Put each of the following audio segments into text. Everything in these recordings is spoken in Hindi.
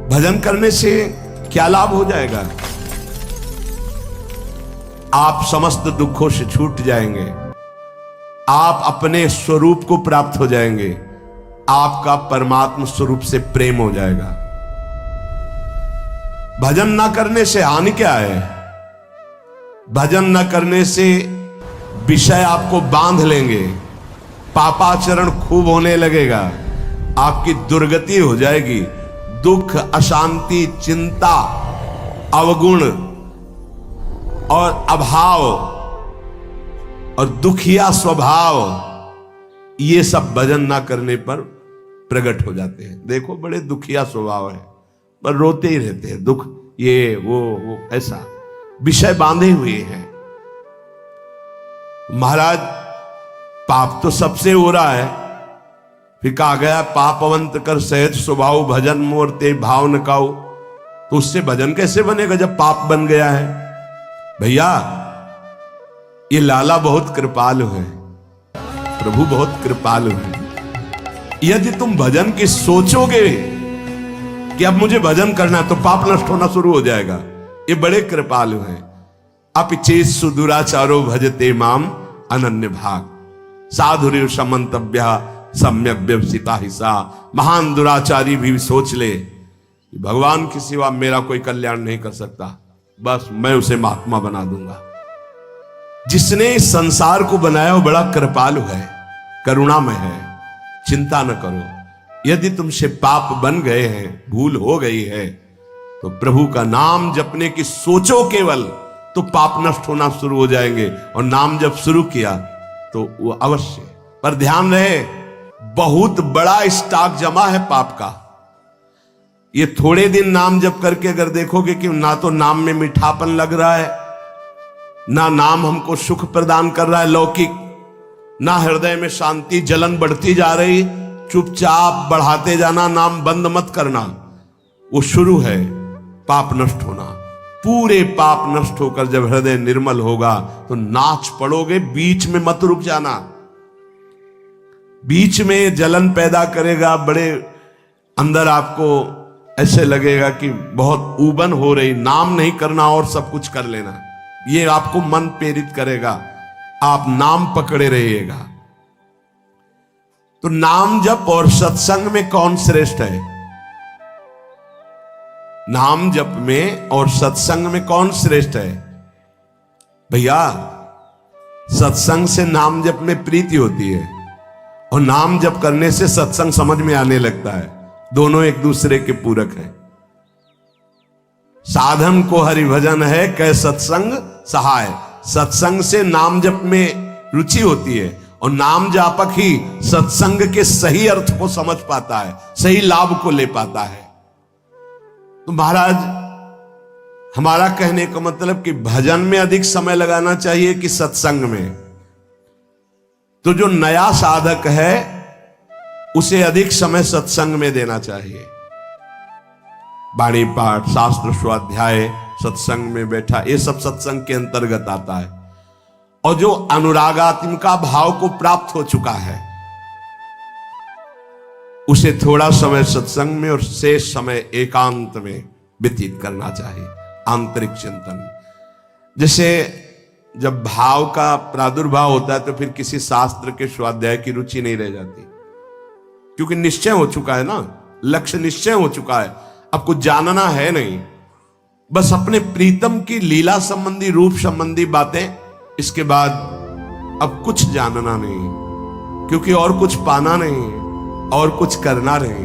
भजन करने से क्या लाभ हो जाएगा? आप समस्त दुखों से छूट जाएंगे, आप अपने स्वरूप को प्राप्त हो जाएंगे, आपका परमात्मा स्वरूप से प्रेम हो जाएगा। भजन ना करने से हानि क्या है? भजन न करने से विषय आपको बांध लेंगे, पापाचरण खूब होने लगेगा, आपकी दुर्गति हो जाएगी, दुख, अशांति, चिंता, अवगुण और अभाव और दुखिया स्वभाव, ये सब भजन ना करने पर प्रकट हो जाते हैं। देखो बड़े दुखिया स्वभाव है, पर रोते ही रहते हैं, दुख ये वो ऐसा विषय बांधे हुए हैं। महाराज पाप तो सबसे हो रहा है, फिर कहा गया पापवंत कर सहज स्वभाव भजन मोर ते भाव न काऊ। तो उससे भजन कैसे बनेगा जब पाप बन गया है? भैया ये लाला बहुत कृपालु है, प्रभु बहुत कृपालु है। यदि तुम भजन की सोचोगे कि अब मुझे भजन करना है, तो पाप नष्ट होना शुरू हो जाएगा। ये बड़े कृपालु हैं। अपिचेत सुदुराचारो भजते माम अनन्य भाग साधुर्य समंतव्य सम्यक व्यवसिता हिस्सा। महान दुराचारी भी सोच ले कि भगवान की सिवा मेरा कोई कल्याण नहीं कर सकता, बस मैं उसे महात्मा बना दूंगा। जिसने इस संसार को बनाया वो बड़ा कृपालु है, करुणामय है। चिंता न करो, यदि तुमसे पाप बन गए हैं, भूल हो गई है, तो प्रभु का नाम जपने की सोचो केवल, तो पाप नष्ट होना शुरू हो जाएंगे। और नाम जब शुरू किया तो वो अवश्य, पर ध्यान रहे बहुत बड़ा स्टॉक जमा है पाप का। ये थोड़े दिन नाम जप करके अगर देखोगे कि ना तो नाम में मीठापन लग रहा है, ना नाम हमको सुख प्रदान कर रहा है लौकिक, ना हृदय में शांति, जलन बढ़ती जा रही, चुपचाप बढ़ाते जाना, नाम बंद मत करना। वो शुरू है पाप नष्ट होना। पूरे पाप नष्ट होकर जब हृदय निर्मल होगा तो नाच पड़ोगे, बीच में मत रुक जाना। बीच में जलन पैदा करेगा, बड़े अंदर आपको ऐसे लगेगा कि बहुत ऊबन हो रही, नाम नहीं करना और सब कुछ कर लेना, ये आपको मन प्रेरित करेगा, आप नाम पकड़े रहिएगा। तो नाम जप और सत्संग में कौन श्रेष्ठ है? नाम जप में और सत्संग में कौन श्रेष्ठ है? भैया सत्संग से नाम जप में प्रीति होती है, और नाम जप करने से सत्संग समझ में आने लगता है। दोनों एक दूसरे के पूरक हैं। साधन को हरिभजन है कै सत्संग सहाय। सत्संग से नाम जप में रुचि होती है, और नाम जापक ही सत्संग के सही अर्थ को समझ पाता है, सही लाभ को ले पाता है। तो महाराज हमारा कहने का मतलब कि भजन में अधिक समय लगाना चाहिए कि सत्संग में? तो जो नया साधक है उसे अधिक समय सत्संग में देना चाहिए। वाणी पाठ, शास्त्र स्वाध्याय, सत्संग में बैठा, ये सब सत्संग के अंतर्गत आता है। और जो अनुरागात्मिका भाव को प्राप्त हो चुका है उसे थोड़ा समय सत्संग में और शेष समय एकांत में व्यतीत करना चाहिए, आंतरिक चिंतन। जैसे जब भाव का प्रादुर्भाव होता है तो फिर किसी शास्त्र के स्वाध्याय की रुचि नहीं रह जाती, क्योंकि निश्चय हो चुका है ना, लक्ष्य निश्चय हो चुका है, अब कुछ जानना है नहीं, बस अपने प्रीतम की लीला संबंधी, रूप संबंधी बातें, इसके बाद अब कुछ जानना नहीं, क्योंकि और कुछ पाना नहीं और कुछ करना नहीं।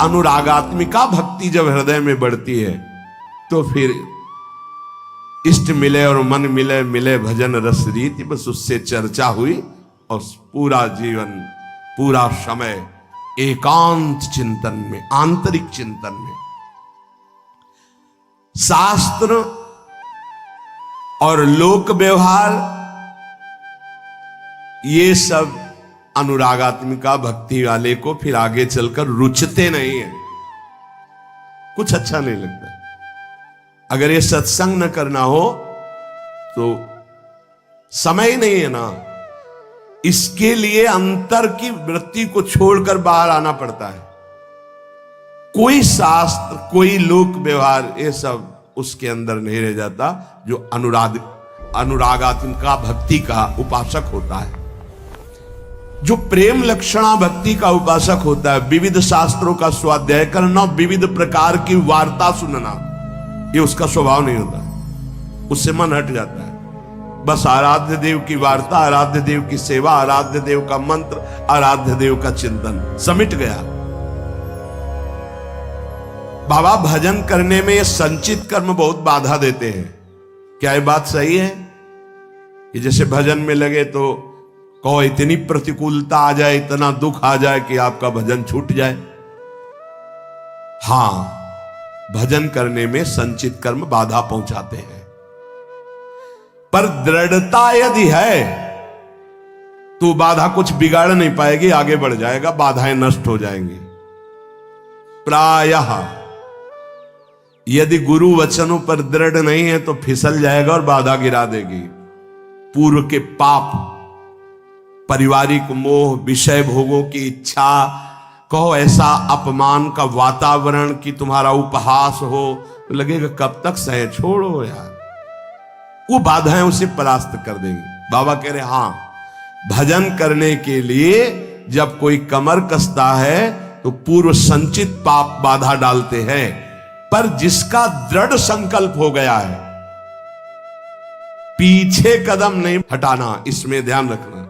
अनुरागात्मिका भक्ति जब हृदय में बढ़ती है तो फिर इष्ट मिले और मन मिले, मिले भजन रस रीति, बस उससे चर्चा हुई और पूरा जीवन, पूरा समय एकांत चिंतन में, आंतरिक चिंतन में। शास्त्र और लोक व्यवहार ये सब अनुरागात्मिका भक्ति वाले को फिर आगे चलकर रुचते नहीं है, कुछ अच्छा नहीं लगता। अगर ये सत्संग न करना हो तो समय ही नहीं है ना, इसके लिए अंतर की वृत्ति को छोड़कर बाहर आना पड़ता है। कोई शास्त्र, कोई लोक व्यवहार, ये सब उसके अंदर नहीं रह जाता जो अनुरागात्मिका भक्ति का उपासक होता है। जो प्रेम लक्षणा भक्ति का उपासक होता है, विविध शास्त्रों का स्वाध्याय करना, विविध प्रकार की वार्ता सुनना, ये उसका स्वभाव नहीं होता, उससे मन हट जाता है। बस आराध्य देव की वार्ता, आराध्य देव की सेवा, आराध्य देव का मंत्र, आराध्य देव का चिंतन, समिट गया। बाबा भजन करने में ये संचित कर्म बहुत बाधा देते हैं। क्या ये बात सही है कि जैसे भजन में लगे तो कहो इतनी प्रतिकूलता आ जाए, इतना दुख आ जाए कि आपका भजन छूट जाए? हां, भजन करने में संचित कर्म बाधा पहुंचाते हैं, पर दृढ़ता यदि है तो बाधा कुछ बिगाड़ नहीं पाएगी, आगे बढ़ जाएगा, बाधाएं नष्ट हो जाएंगी। प्रायः यदि गुरु वचनों पर दृढ़ नहीं है तो फिसल जाएगा और बाधा गिरा देगी। पूर्व के पाप, पारिवारिक मोह, विषय भोगों की इच्छा, कहो ऐसा अपमान का वातावरण कि तुम्हारा उपहास हो, तो लगेगा कब तक सहे, छोड़ो यार, वो बाधाएं उसे परास्त कर देंगी। बाबा कह रहे हां, भजन करने के लिए जब कोई कमर कसता है तो पूर्व संचित पाप बाधा डालते हैं, पर जिसका दृढ़ संकल्प हो गया है, पीछे कदम नहीं हटाना, इसमें ध्यान रखना,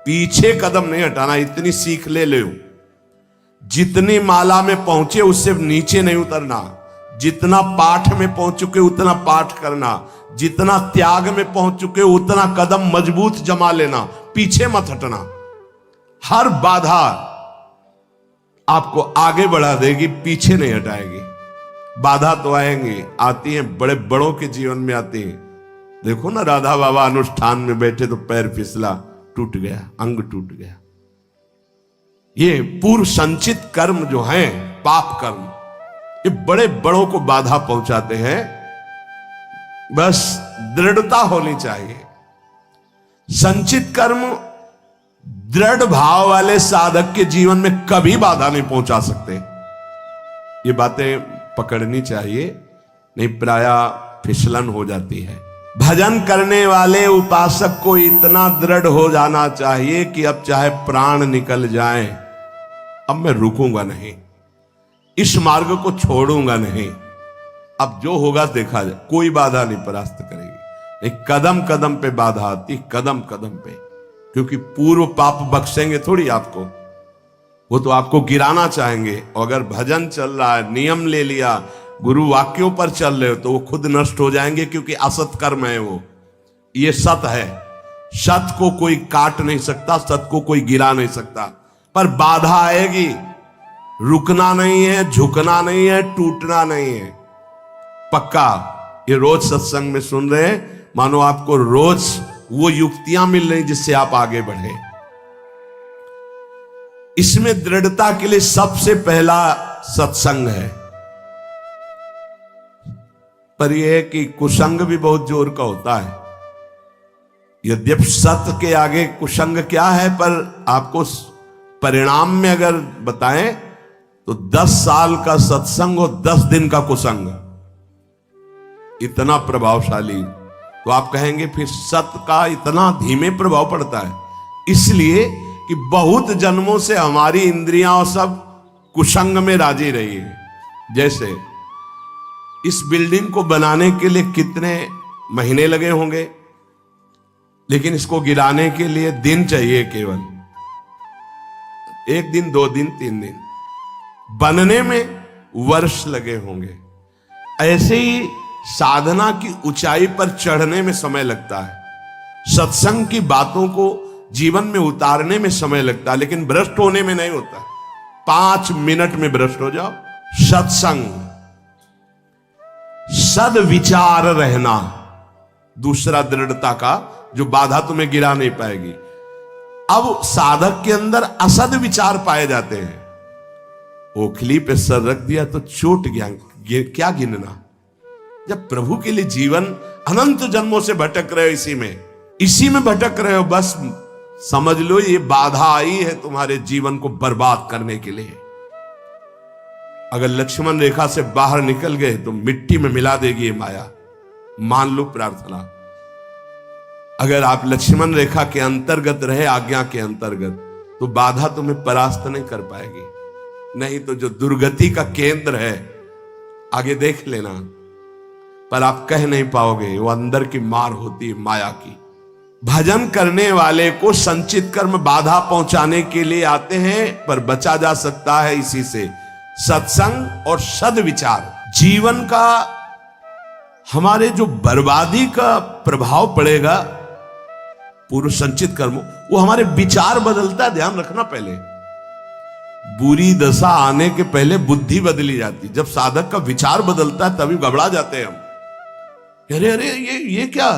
पीछे कदम नहीं हटाना। इतनी सीख ले लो, जितनी माला में पहुंचे उससे नीचे नहीं उतरना, जितना पाठ में पहुंच चुके उतना पाठ करना, जितना त्याग में पहुंच चुके उतना कदम मजबूत जमा लेना, पीछे मत हटना। हर बाधा आपको आगे बढ़ा देगी, पीछे नहीं हटाएगी। बाधा तो आएंगी, आती हैं, बड़े बड़ों के जीवन में आती हैं। देखो ना, राधा बाबा अनुष्ठान में बैठे तो पैर फिसला, टूट गया, अंग टूट गया। ये पूर्व संचित कर्म जो हैं, पाप कर्म, ये बड़े बड़ों को बाधा पहुंचाते हैं। बस दृढ़ता होनी चाहिए। संचित कर्म दृढ़ भाव वाले साधक के जीवन में कभी बाधा नहीं पहुंचा सकते। ये बातें पकड़नी चाहिए, नहीं प्रायः फिसलन हो जाती है। भजन करने वाले उपासक को इतना दृढ़ हो जाना चाहिए कि अब चाहे प्राण निकल जाए, अब मैं रुकूंगा नहीं, इस मार्ग को छोड़ूंगा नहीं, अब जो होगा देखा जाए, कोई बाधा नहीं परास्त करेगी। एक कदम कदम पे बाधा आती, कदम कदम पे, क्योंकि पूर्व पाप बख्शेंगे थोड़ी आपको, वो तो आपको गिराना चाहेंगे। और अगर भजन चल रहा है, नियम ले लिया, गुरु वाक्यों पर चल रहे हो, तो वो खुद नष्ट हो जाएंगे, क्योंकि असत कर्म है वो। ये सत है, सत को कोई काट नहीं सकता, सत को कोई गिरा नहीं सकता, पर बाधा आएगी। रुकना नहीं है, झुकना नहीं है, टूटना नहीं है, पक्का। ये रोज सत्संग में सुन रहे हैं, मानो आपको रोज वो युक्तियां मिल रही जिससे आप आगे बढ़े। इसमें दृढ़ता के लिए सबसे पहला सत्संग है। पर यह है कि कुसंग भी बहुत जोर का होता है। यद्यपि सत्य के आगे कुसंग क्या है, पर आपको परिणाम में अगर बताएं तो 10 साल का सत्संग और 10 दिन का कुसंग, इतना प्रभावशाली। तो आप कहेंगे फिर सत्य का इतना धीमे प्रभाव पड़ता है? इसलिए कि बहुत जन्मों से हमारी इंद्रियां और सब कुसंग में राजी रही है। जैसे इस बिल्डिंग को बनाने के लिए कितने महीने लगे होंगे, लेकिन इसको गिराने के लिए दिन चाहिए, केवल 1 दिन, 2 दिन, 3 दिन। बनने में वर्ष लगे होंगे। ऐसे ही साधना की ऊंचाई पर चढ़ने में समय लगता है, सत्संग की बातों को जीवन में उतारने में समय लगता है, लेकिन भ्रष्ट होने में नहीं होता। 5 मिनट में भ्रष्ट हो जाओ। सत्संग, सद्विचार रहना, दूसरा दृढ़ता का, जो बाधा तुम्हें गिरा नहीं पाएगी। अब साधक के अंदर असद विचार पाए जाते हैं। ओखली पे सर रख दिया तो चोट गया, क्या गिनना। जब प्रभु के लिए जीवन अनंत जन्मों से भटक रहे हो, इसी में भटक रहे हो, बस समझ लो ये बाधा आई है तुम्हारे जीवन को बर्बाद करने के लिए। अगर लक्ष्मण रेखा से बाहर निकल गए तो मिट्टी में मिला देगी ये माया। मान लो प्रार्थना। अगर आप लक्ष्मण रेखा के अंतर्गत रहे, आज्ञा के अंतर्गत, तो बाधा तुम्हें परास्त नहीं कर पाएगी। नहीं तो जो दुर्गति का केंद्र है, आगे देख लेना, पर आप कह नहीं पाओगे। वो अंदर की मार होती है माया की। भजन करने वाले को संचित कर्म बाधा पहुंचाने के लिए आते हैं, पर बचा जा सकता है इसी से, सत्संग और सद्विचार। जीवन का हमारे जो बर्बादी का प्रभाव पड़ेगा पूर्व संचित कर्म, वो हमारे विचार बदलता है। ध्यान रखना, पहले बुरी दशा आने के पहले बुद्धि बदली जाती। जब साधक का विचार बदलता है तभी घबरा जाते हैं हम, अरे अरे ये क्या।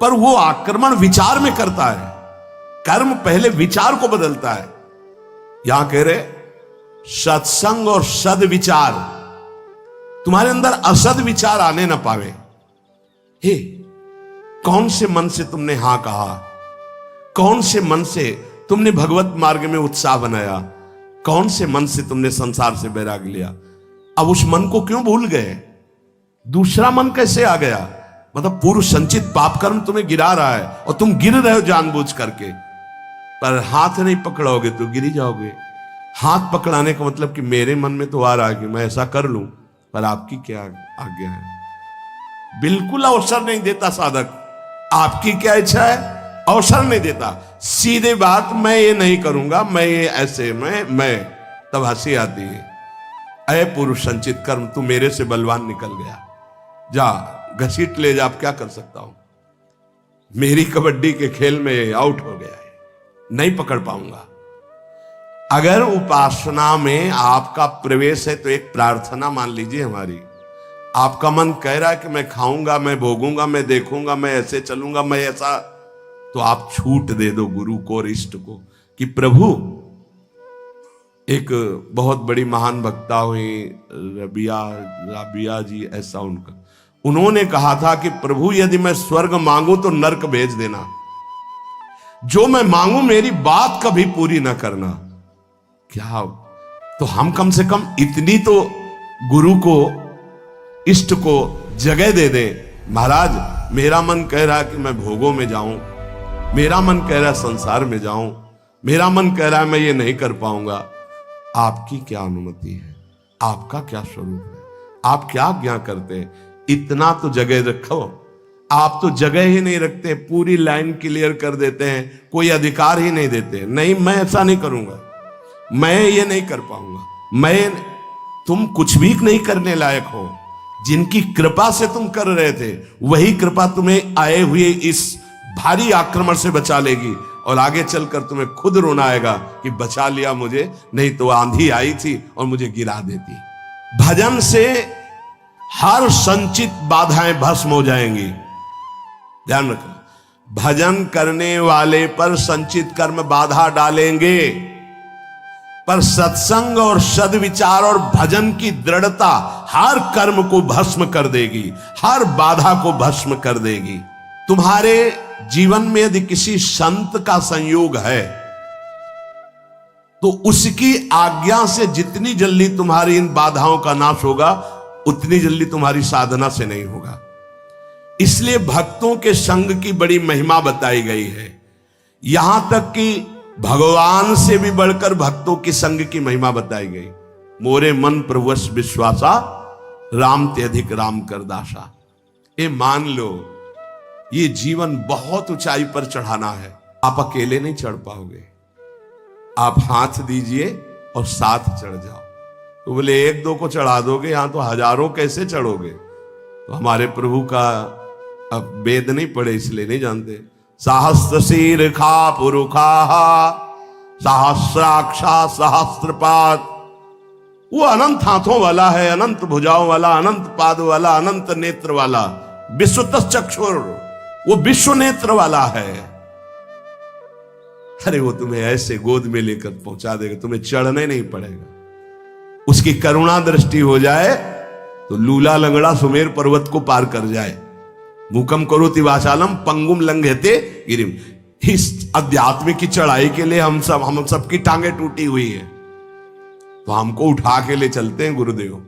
पर वो आक्रमण विचार में करता है। कर्म पहले विचार को बदलता है। यहां कह रहे सत्संग और सद्विचार, तुम्हारे अंदर असद विचार आने ना पावे। हे, कौन से मन से तुमने हां कहा, कौन से मन से तुमने भगवत मार्ग में उत्साह बनाया, कौन से मन से तुमने संसार से बैराग लिया। अब उस मन को क्यों भूल गए? दूसरा मन कैसे आ गया? मतलब पूर्व संचित पाप कर्म तुम्हें गिरा रहा है और तुम गिर रहे हो जानबूझ करके। पर हाथ नहीं पकड़ोगे तो गिरी जाओगे। हाथ पकड़ाने का मतलब कि मेरे मन में तो आ रहा है कि मैं ऐसा कर लूं, पर आपकी क्या आज्ञा है? बिल्कुल अवसर नहीं देता साधक। आपकी क्या इच्छा है, अवसर नहीं देता। सीधे बात, मैं ये नहीं करूंगा, मैं ये ऐसे, मैं तब हंसी आती है। अय पुरुष संचित कर्म, तू मेरे से बलवान निकल गया, जा घसीट ले जा। अब क्या कर सकता हूं? मेरी कबड्डी के खेल में आउट हो गया है, नहीं पकड़ पाऊंगा। अगर उपासना में आपका प्रवेश है तो एक प्रार्थना मान लीजिए हमारी। आपका मन कह रहा है कि मैं खाऊंगा, मैं भोगूंगा, मैं देखूंगा, मैं ऐसे चलूंगा, मैं ऐसा, तो आप छूट दे दो गुरु को और इष्ट को कि प्रभु। एक बहुत बड़ी महान वक्ता हुई राबिया जी, ऐसा उनका, उन्होंने कहा था कि प्रभु यदि मैं स्वर्ग मांगू तो नरक भेज देना, जो मैं मांगू मेरी बात कभी पूरी ना करना। क्या तो हम कम से कम इतनी तो गुरु को, इष्ट को जगह दे दें। महाराज, मेरा मन कह रहा है कि मैं भोगों में जाऊं, मेरा मन कह रहा है संसार में जाऊं, मेरा मन कह रहा है मैं ये नहीं कर पाऊंगा। आपकी क्या अनुमति है? आपका क्या स्वरूप है? आप क्या आज्ञा करते हैं? इतना तो जगह रखो। आप तो जगह ही नहीं रखते, पूरी लाइन क्लियर कर देते हैं, कोई अधिकार ही नहीं देते। नहीं, मैं ऐसा नहीं करूंगा, मैं ये नहीं कर पाऊंगा। तुम कुछ भी नहीं करने लायक हो। जिनकी कृपा से तुम कर रहे थे, वही कृपा तुम्हें आए हुए इस भारी आक्रमण से बचा लेगी, और आगे चलकर तुम्हें खुद रोना आएगा कि बचा लिया मुझे, नहीं तो आंधी आई थी और मुझे गिरा देती। भजन से हर संचित बाधाएं भस्म हो जाएंगी। ध्यान रखना, भजन करने वाले पर संचित कर्म बाधा डालेंगे, पर सत्संग और सद्विचार और भजन की दृढ़ता हर कर्म को भस्म कर देगी, हर बाधा को भस्म कर देगी। तुम्हारे जीवन में यदि किसी संत का संयोग है तो उसकी आज्ञा से जितनी जल्दी तुम्हारी इन बाधाओं का नाश होगा, उतनी जल्दी तुम्हारी साधना से नहीं होगा। इसलिए भक्तों के संग की बड़ी महिमा बताई गई है। यहां तक कि भगवान से भी बढ़कर भक्तों की संग की महिमा बताई गई। मोरे मन प्रभुवश विश्वासा, राम ते अधिक राम कर दासा। ये मान लो, ये जीवन बहुत ऊंचाई पर चढ़ाना है। आप अकेले नहीं चढ़ पाओगे। आप हाथ दीजिए और साथ चढ़ जाओ। तो बोले एक दो को चढ़ा दोगे, यहां तो हजारों कैसे चढ़ोगे? तो हमारे प्रभु का अब वेद नहीं पढ़े इसलिए नहीं जानते। सहस्त्र शीर खा पुरुखा, सहस्राक्षा सहस्त्रपाद। वो अनंत हाथों वाला है, अनंत भुजाओं वाला, अनंत पाद वाला, अनंत नेत्र वाला, विश्वतः चक्षुर, वो विश्व नेत्र वाला है। अरे वो तुम्हें ऐसे गोद में लेकर पहुंचा देगा, तुम्हें चढ़ने नहीं पड़ेगा। उसकी करुणा दृष्टि हो जाए तो लूला लंगड़ा सुमेर पर्वत को पार कर जाए। मुकम करोति वाचालम पंगुम लंघयते गिरिम। इस अध्यात्म की चढ़ाई के लिए हम सब की टांगे टूटी हुई है। तो हमको उठा के ले चलते हैं गुरुदेव,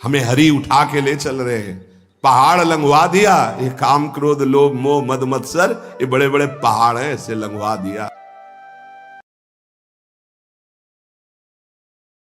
हमें हरि उठा के ले चल रहे हैं। पहाड़ लंघवा दिया, ये काम क्रोध लोभ मोह मद मत्सर, ये बड़े बड़े पहाड़ हैं, ऐसे लंघवा दिया।